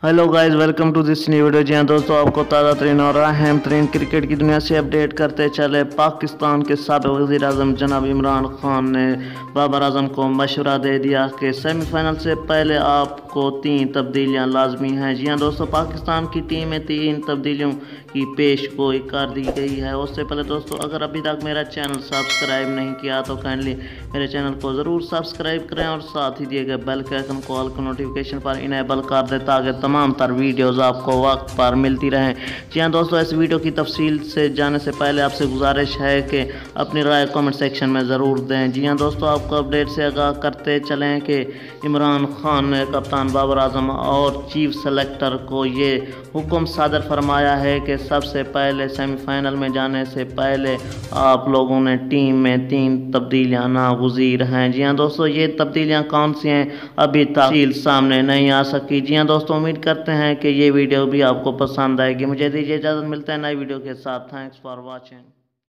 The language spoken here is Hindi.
Hello guys, welcome to this new video. जी हाँ दोस्तों, आपको ताज़ा तरीन और अहम तरीन क्रिकेट की दुनिया से अपडेट करते चले। पाकिस्तान के साबिक़ वज़ीर आज़म जनाब इमरान खान ने बाबर आजम को मशवरा दे दिया कि सेमीफाइनल से पहले आपको 3 तब्दीलियां लाजमी हैं। जी हाँ दोस्तों, पाकिस्तान की टीम में 3 तब्दीलियों की पेश गोई कर दी गई है। उससे पहले दोस्तों, अगर अभी तक मेरा चैनल सब्सक्राइब नहीं किया तो काइंडली मेरे चैनल को ज़रूर सब्सक्राइब करें और साथ ही दिए गए बेल के आइकन को ऑल को नोटिफिकेशन पर इनेबल कर दें ताकि तमाम तर वीडियोस आपको वक्त पर मिलती रहें। जी हाँ दोस्तों, इस वीडियो की तफसील से जाने से पहले आपसे गुजारिश है कि अपनी राय कमेंट सेक्शन में ज़रूर दें। जी हाँ दोस्तों, आपको अपडेट से आगाह करते चलें कि इमरान खान ने कप्तान बाबर आजम और चीफ सेलेक्टर को ये हुक्म सादर फरमाया है कि सबसे पहले सेमीफाइनल में जाने से पहले आप लोगों ने टीम में 3 तब्दीलियां नागुज़ीर हैं। जी हाँ दोस्तों, ये तब्दीलियां कौन सी हैं अभी तक सामने नहीं आ सकी। जी हाँ दोस्तों, उम्मीद करते हैं कि ये वीडियो भी आपको पसंद आएगी। मुझे दीजिए इजाज़त, मिलते हैं नई वीडियो के साथ। Thanks for watching.